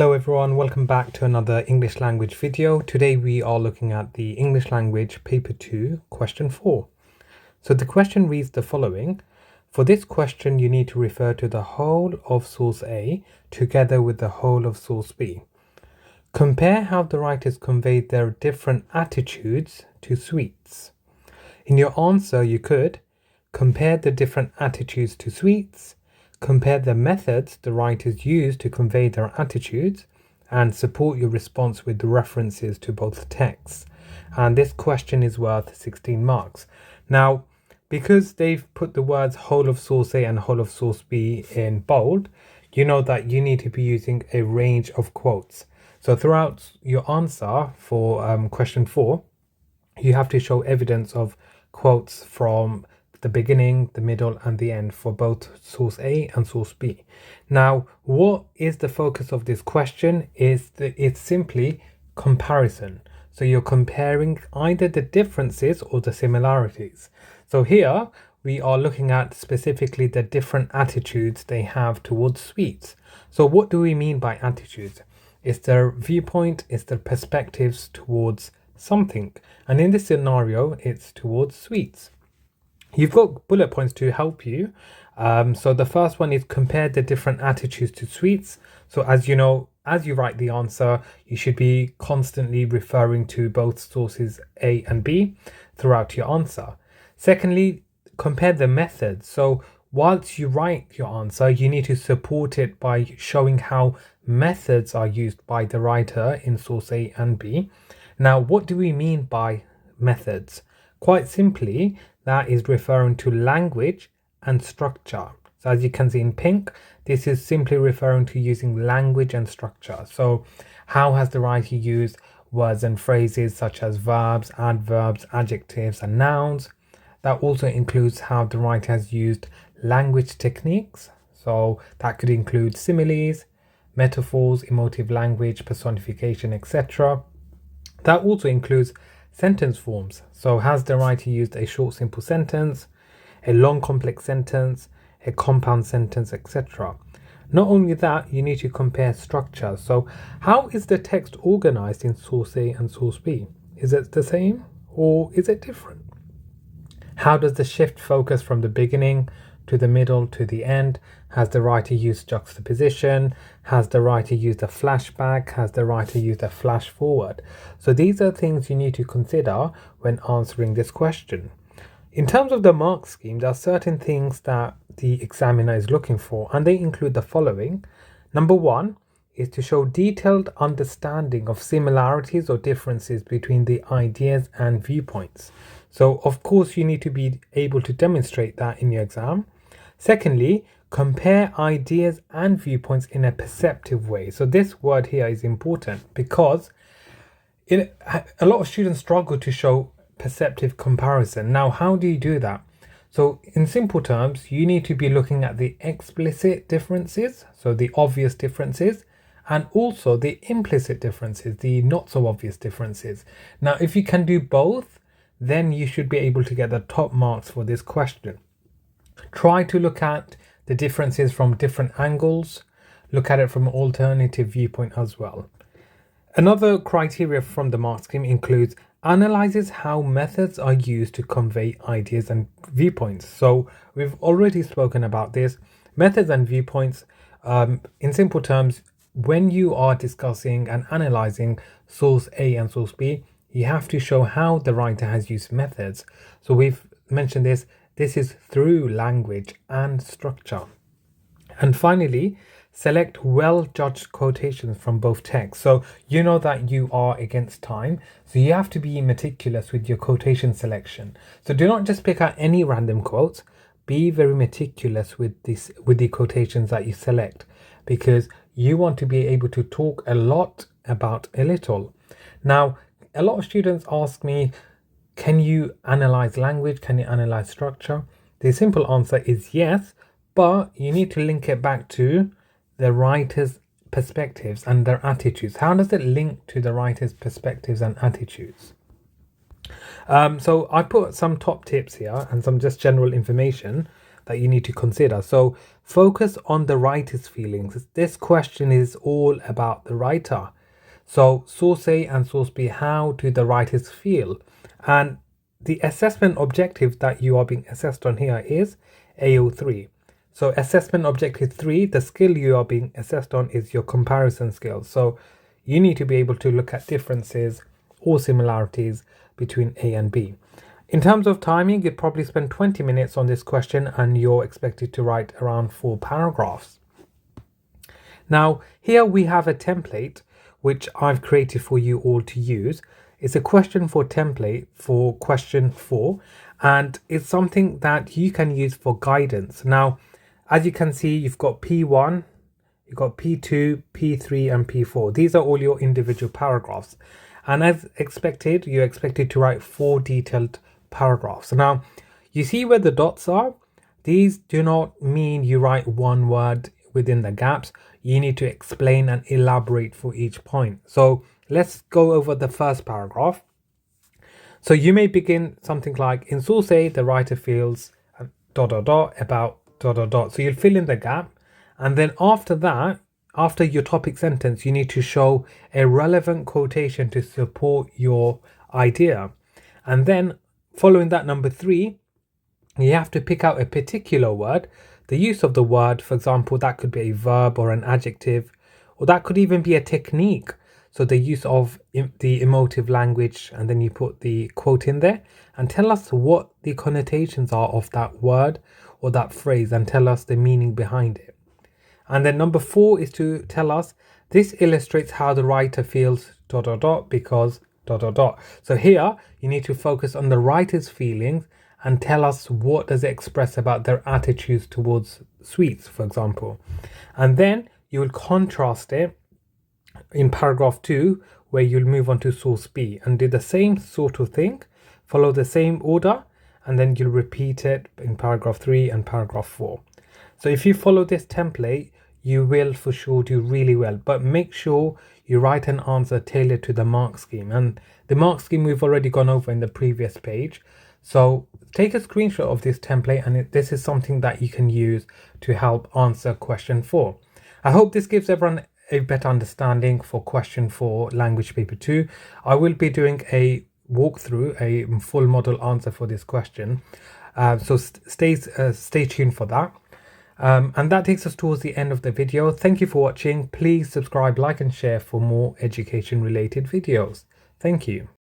Hello everyone, welcome back to another English language video. Today we are looking at the English language paper 2 question 4. So the question reads the following. For this question you need to refer to the whole of source A together with the whole of source B. Compare how the writers conveyed their different attitudes to sweets. In your answer you could compare the different attitudes to sweets, compare the methods the writers use to convey their attitudes, and support your response with the references to both texts. And this question is worth 16 marks. Now, because they've put the words whole of source A and whole of source B in bold, you know that you need to be using a range of quotes. So throughout your answer for question 4, you have to show evidence of quotes from the beginning, the middle and the end for both source A and source B. Now, what is the focus of this question is that it's simply comparison. So you're comparing either the differences or the similarities. So here we are looking at specifically the different attitudes they have towards sweets. So what do we mean by attitudes? It's their viewpoint, it's their perspectives towards something. And in this scenario, it's towards sweets. You've got bullet points to help you. So the first one is compare the different attitudes to sweets. So as you know, as you write the answer, you should be constantly referring to both sources A and B throughout your answer. Secondly, compare the methods. So whilst you write your answer, you need to support it by showing how methods are used by the writer in source A and B. Now, what do we mean by methods? Quite simply, that is referring to language and structure. So as you can see in pink, this is simply referring to using language and structure. So how has the writer used words and phrases such as verbs, adverbs, adjectives and nouns? That also includes how the writer has used language techniques. So that could include similes, metaphors, emotive language, personification, etc. That also includes sentence forms. So has the writer used a short simple sentence, a long complex sentence, a compound sentence, etc. Not only that, you need to compare structure. So how is the text organized in source A and source B? Is it the same or is it different? How does the shift focus from the beginning to the middle to the end? Has the writer used juxtaposition? Has the writer used a flashback? Has the writer used a flash forward? So these are things you need to consider when answering this question. In terms of the mark scheme, there are certain things that the examiner is looking for, and they include the following. Number one is to show detailed understanding of similarities or differences between the ideas and viewpoints. So of course you need to be able to demonstrate that in your exam. Secondly, compare ideas and viewpoints in a perceptive way. So this word here is important because a lot of students struggle to show perceptive comparison. Now, how do you do that? So in simple terms, you need to be looking at the explicit differences, so the obvious differences, and also the implicit differences, the not so obvious differences. Now, if you can do both, then you should be able to get the top marks for this question. Try to look at the differences from different angles. Look at it from an alternative viewpoint as well. Another criteria from the mark scheme includes analyzes how methods are used to convey ideas and viewpoints. So we've already spoken about this. Methods and viewpoints, in simple terms, when you are discussing and analyzing source A and source B, you have to show how the writer has used methods. So we've mentioned this. This is through language and structure. And finally, select well-judged quotations from both texts. So you know that you are against time, so you have to be meticulous with your quotation selection. So do not just pick out any random quotes. Be very meticulous with the quotations that you select, because you want to be able to talk a lot about a little. Now, a lot of students ask me, can you analyze language? Can you analyze structure? The simple answer is yes, but you need to link it back to the writer's perspectives and their attitudes. How does it link to the writer's perspectives and attitudes? So I put some top tips here and some just general information that you need to consider. So focus on the writer's feelings. This question is all about the writer. So source A and source B, how do the writers feel? And the assessment objective that you are being assessed on here is AO3. So assessment objective 3, the skill you are being assessed on is your comparison skills. So you need to be able to look at differences or similarities between A and B. In terms of timing, you'd probably spend 20 minutes on this question and you're expected to write around 4 paragraphs. Now, here we have a template which I've created for you all to use. It's a question for template for question 4, and it's something that you can use for guidance. Now, as you can see, you've got P1, you've got P2, P3 and P4. These are all your individual paragraphs. And as expected, you're expected to write 4 detailed paragraphs. Now, you see where the dots are? These do not mean you write one word within the gaps. You need to explain and elaborate for each point. So let's go over the first paragraph. So you may begin something like, in source A, the writer feels ... about ... So you'll fill in the gap. And then after that, after your topic sentence, you need to show a relevant quotation to support your idea. And then following that, number 3, you have to pick out a particular word. The use of the word, for example, that could be a verb or an adjective, or that could even be a technique. So the use of the emotive language, and then you put the quote in there and tell us what the connotations are of that word or that phrase, and tell us the meaning behind it. And then number 4 is to tell us, this illustrates how the writer feels ... because ... So here you need to focus on the writer's feelings and tell us what does it express about their attitudes towards sweets, for example. And then you will contrast it in paragraph 2, where you'll move on to source B and do the same sort of thing, follow the same order, and then you'll repeat it in paragraph 3 and paragraph 4. So if you follow this template, you will for sure do really well, but make sure you write an answer tailored to the mark scheme. And the mark scheme we've already gone over in the previous page. So take a screenshot of this template, and this is something that you can use to help answer question 4. I hope this gives everyone a better understanding for question 4 language paper 2. I will be doing a walkthrough, a full model answer for this question. So stay tuned for that. And that takes us towards the end of the video. Thank you for watching. Please subscribe, like and share for more education related videos. Thank you.